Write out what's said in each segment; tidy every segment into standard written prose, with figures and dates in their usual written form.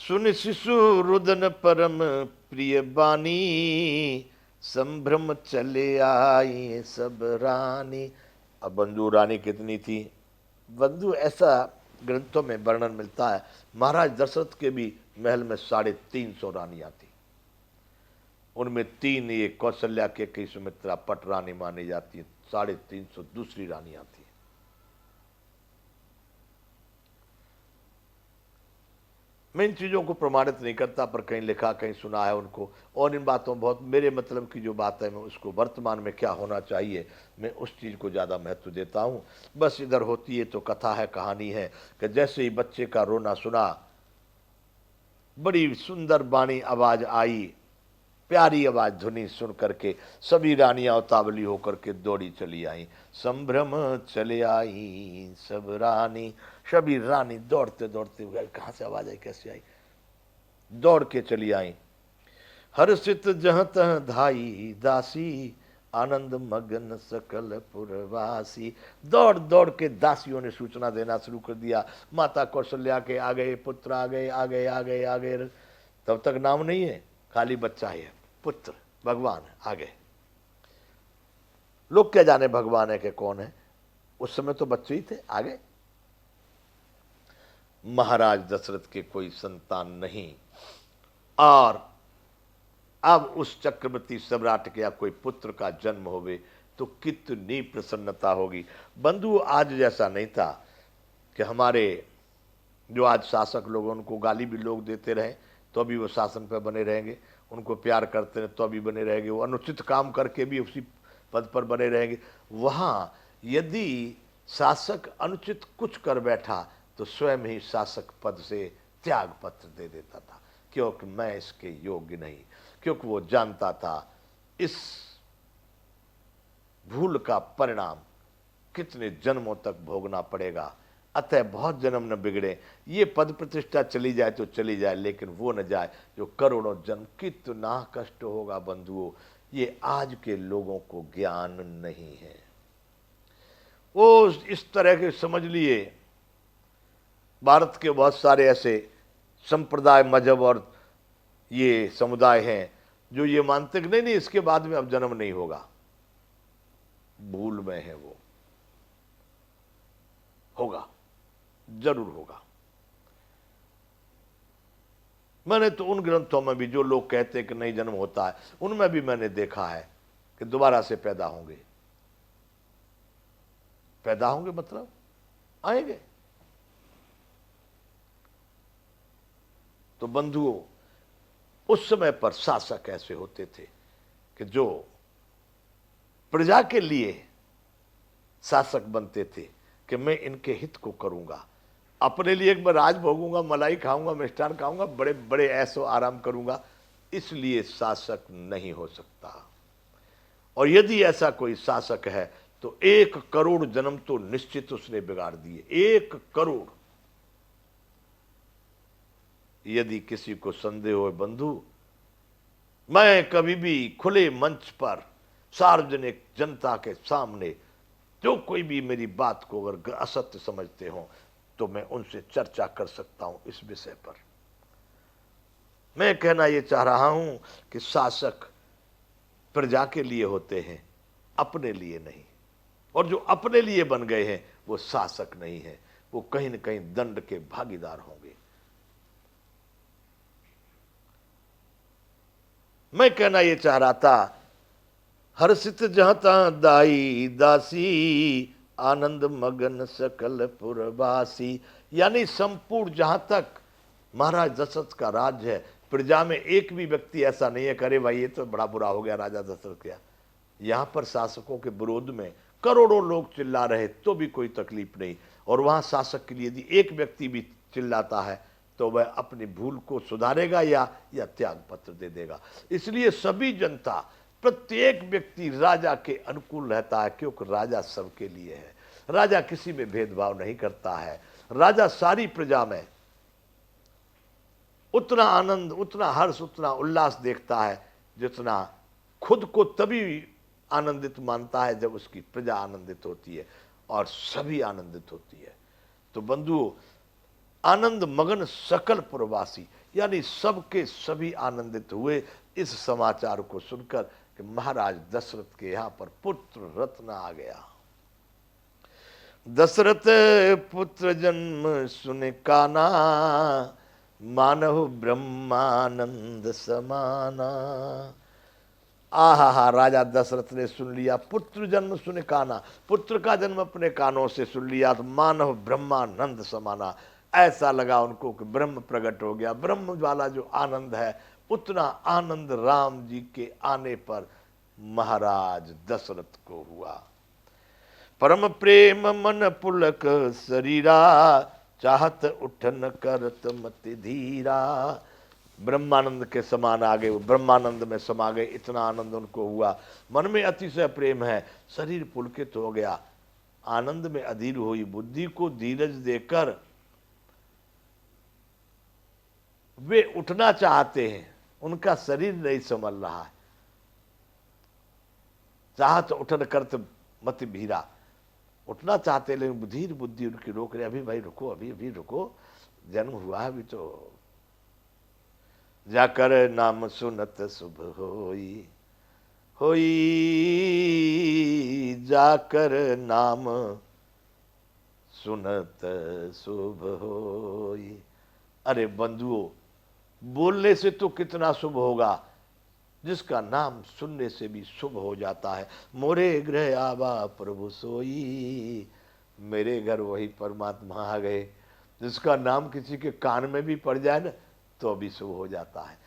सुन शिशु रुदन परम प्रिय बानी, संभ्रम चले आई सब रानी। अब बंधु रानी कितनी थी? बंधु ऐसा ग्रंथों में वर्णन मिलता है, महाराज दशरथ के भी महल में 350 रानियां थी। उनमें 3 ये कौशल्या के कई सुमित्रा पट रानी मानी जाती है, 350 दूसरी रानियां थी। मैं इन चीज़ों को प्रमाणित नहीं करता, पर कहीं लिखा कहीं सुना है उनको, और इन बातों बहुत मेरे मतलब की जो बात है मैं उसको वर्तमान में क्या होना चाहिए मैं उस चीज़ को ज़्यादा महत्व देता हूँ। बस इधर होती है तो कथा है, कहानी है कि जैसे ही बच्चे का रोना सुना, बड़ी सुंदर बाणी आवाज़ आई, प्यारी आवाज धुनी सुन करके सभी रानियां उतावली होकर के दौड़ी चली आई। संभ्रम चले आई सब रानी, सभी रानी दौड़ते दौड़ते गए, कहां से आवाज आई, कैसे आई, दौड़ के चली आई। हर्षित जहाँ तह धाई दासी, आनंद मगन सकल पुरवासी। दौड़ दौड़ के दासियों ने सूचना देना शुरू कर दिया, माता कौशल्या के आ गए, पुत्र आ गए, आ गए, आ गए, आ गए। तब तक नाम नहीं है, खाली बच्चा ही है, पुत्र भगवान आ गए। लोग क्या जाने भगवान है कि कौन है, उस समय तो बच्चे ही थे, आ गए। महाराज दशरथ के कोई संतान नहीं, और अब उस चक्रवर्ती सम्राट के या कोई पुत्र का जन्म होवे तो कितनी प्रसन्नता होगी। बंधु आज जैसा नहीं था कि हमारे जो आज शासक लोग, उनको गाली भी लोग देते रहे तो भी वो शासन पर बने रहेंगे, उनको प्यार करते रहे तो भी बने रहेंगे, वो अनुचित काम करके भी उसी पद पर बने रहेंगे। वहाँ यदि शासक अनुचित कुछ कर बैठा तो स्वयं ही शासक पद से त्याग पत्र दे देता था, क्योंकि मैं इसके योग्य नहीं, क्योंकि वो जानता था इस भूल का परिणाम कितने जन्मों तक भोगना पड़ेगा। अतः बहुत जन्म न बिगड़े, ये पद प्रतिष्ठा चली जाए तो चली जाए, लेकिन वो न जाए जो करोड़ों जन्म। कितना कष्ट होगा बंधुओं, ये आज के लोगों को ज्ञान नहीं है। वो इस तरह के समझ लिए भारत के बहुत सारे ऐसे संप्रदाय, मजहब और ये समुदाय हैं जो ये मानते कि नहीं नहीं इसके बाद में अब जन्म नहीं होगा। भूल में है वो, होगा, जरूर होगा। मैंने तो उन ग्रंथों में भी जो लोग कहते हैं कि नहीं जन्म होता है, उनमें भी मैंने देखा है कि दोबारा से पैदा होंगे। पैदा होंगे मतलब आएंगे। तो बंधुओं, उस समय पर शासक ऐसे होते थे कि जो प्रजा के लिए शासक बनते थे कि मैं इनके हित को करूंगा, अपने लिए एक बार राज भोगूंगा, मलाई खाऊंगा, मिष्ठान खाऊंगा, बड़े बड़े ऐसो आराम करूंगा, इसलिए शासक नहीं हो सकता। और यदि ऐसा कोई शासक है तो 1 करोड़ जन्म तो निश्चित उसने बिगाड़ दिए, 1 करोड़। यदि किसी को संदेह हो बंधु, मैं कभी भी खुले मंच पर सार्वजनिक जनता के सामने जो कोई भी मेरी बात को अगर असत्य समझते हो तो मैं उनसे चर्चा कर सकता हूं इस विषय पर। मैं कहना यह चाह रहा हूं कि शासक प्रजा के लिए होते हैं, अपने लिए नहीं। और जो अपने लिए बन गए हैं वो शासक नहीं है, वो कहीं न कहीं दंड के भागीदार होंगे। मैं कहना यह चाह रहा था, हर्षित जहाँ तहाँ दाई दासी, आनंद मगन सकल पुरवासी। यानी संपूर्ण जहां तक महाराज दशरथ का राज्य है, प्रजा में एक भी व्यक्ति ऐसा नहीं है करे भाई ये तो बड़ा बुरा हो गया राजा दशरथ क्या। यहां पर शासकों के विरोध में करोड़ों लोग चिल्ला रहे तो भी कोई तकलीफ नहीं, और वहां शासक के लिए यदि एक व्यक्ति भी चिल्लाता है तो वह अपनी भूल को सुधारेगा या त्याग पत्र दे देगा। इसलिए सभी जनता, प्रत्येक व्यक्ति राजा के अनुकूल रहता है, क्योंकि राजा सबके लिए है। राजा किसी में भेदभाव नहीं करता है। राजा सारी प्रजा में उतना आनंद, उतना हर्ष, उतना उल्लास देखता है जितना खुद को तभी आनंदित मानता है जब उसकी प्रजा आनंदित होती है और सभी आनंदित होती है। तो बंधुओं, आनंद मगन सकल पुरवासी, यानी सबके सभी आनंदित हुए इस समाचार को सुनकर कि महाराज दशरथ के यहाँ पर पुत्र रत्न आ गया। दशरथ पुत्र जन्म सुन काना, मानव ब्रह्मानंद समाना। आहा हा, राजा दशरथ ने सुन लिया, पुत्र जन्म सुन काना, पुत्र का जन्म अपने कानों से सुन लिया तो मानव ब्रह्मानंद समाना। ऐसा लगा उनको कि ब्रह्म प्रकट हो गया। ब्रह्म वाला जो आनंद है उतना आनंद राम जी के आने पर महाराज दशरथ को हुआ। परम प्रेम मन पुलक शरीरा, चाहत उठन करत मति धीरा। ब्रह्मानंद के समान आ गए, वो ब्रह्मानंद में समा गए, इतना आनंद उनको हुआ। मन में अतिशय प्रेम है, शरीर पुलकित हो गया, आनंद में अधीर हुई। बुद्धि को धीरज देकर वे उठना चाहते हैं, उनका शरीर नहीं संभल रहा है। चाहत उठन करत मति भीरा, उठना चाहते लेकिन धीर बुद्धि उनकी रोक रही, अभी भाई रुको, अभी अभी रुको, जन्म हुआ है अभी तो। जाकर नाम सुनत शुभ होई, होई जाकर नाम सुनत शुभ होई। अरे बंधुओं, बोलने से तो कितना शुभ होगा, जिसका नाम सुनने से भी शुभ हो जाता है। मोरे गृह आवा प्रभु सोई, मेरे घर वही परमात्मा आ गए। जिसका नाम किसी के कान में भी पड़ जाए ना तो भी शुभ हो जाता है।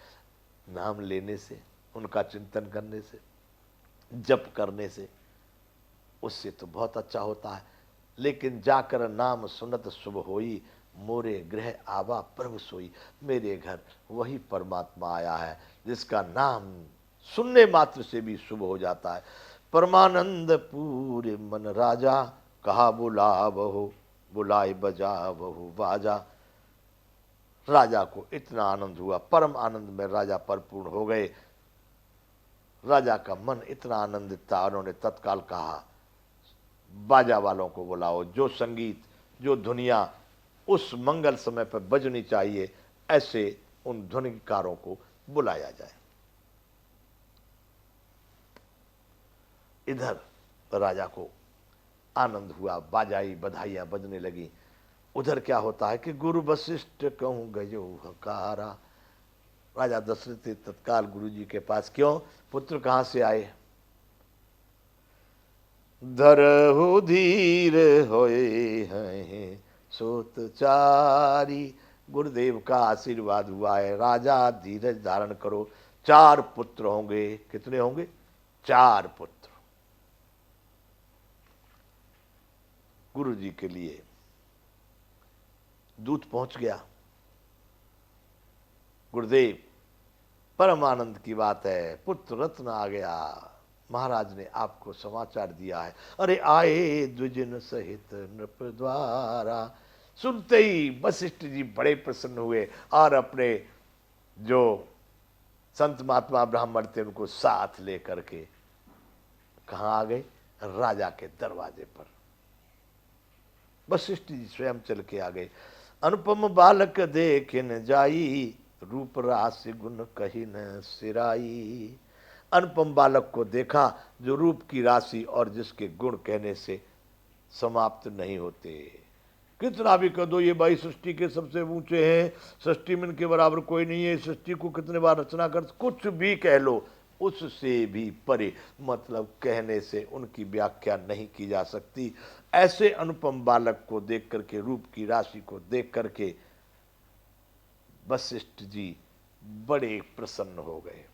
नाम लेने से, उनका चिंतन करने से, जप करने से, उससे तो बहुत अच्छा होता है। लेकिन जाकर नाम सुनत शुभ होई, मोरे गृह आवा प्रभु सोई, मेरे घर वही परमात्मा आया है जिसका नाम सुनने मात्र से भी शुभ हो जाता है। परमानंद पूरे मन राजा, कहा बुला बहु बुलाए बजा बहु बाजा। राजा को इतना आनंद हुआ, परम आनंद में राजा परिपूर्ण हो गए। राजा का मन इतना आनंदित था, उन्होंने तत्काल कहा बाजा वालों को बुलाओ, जो संगीत जो धुनिया उस मंगल समय पर बजनी चाहिए, ऐसे उन ध्वनिकारों को बुलाया जाए। इधर राजा को आनंद हुआ, बाजाई बधाइयां बजने लगी। उधर क्या होता है कि गुरु वशिष्ठ कहूं गयो हकारा। राजा दशरथ तत्काल गुरु जी के पास, क्यों पुत्र कहां से आए? धरहु धीर होए हैं सोतचारी। गुरुदेव का आशीर्वाद हुआ है, राजा धीरज धारण करो, 4 पुत्र होंगे। कितने होंगे? 4 पुत्र गुरु जी के लिए। दूत पहुंच गया। गुरुदेव, परम आनंद की बात है, पुत्र रत्न आ गया, महाराज ने आपको समाचार दिया है। अरे आए द्विजन सहित नृप द्वारा। सुनते ही वशिष्ठ जी बड़े प्रसन्न हुए और अपने जो संत महात्मा ब्राह्मण थे उनको साथ लेकर के कहाँ आ गए? राजा के दरवाजे पर। वशिष्ठ जी स्वयं चल के आ गए। अनुपम बालक देखिन जाई, रूप राशि गुण कही न सिराई। अनुपम बालक को देखा जो रूप की राशि और जिसके गुण कहने से समाप्त नहीं होते। कितना भी कह दो ये भाई सृष्टि के सबसे ऊंचे हैं, सृष्टि में इनके बराबर कोई नहीं है, सृष्टि को कितने बार रचना कर, कुछ भी कह लो, उससे भी परे, मतलब कहने से उनकी व्याख्या नहीं की जा सकती। ऐसे अनुपम बालक को देख करके, रूप की राशि को देख करके वशिष्ठ जी बड़े प्रसन्न हो गए।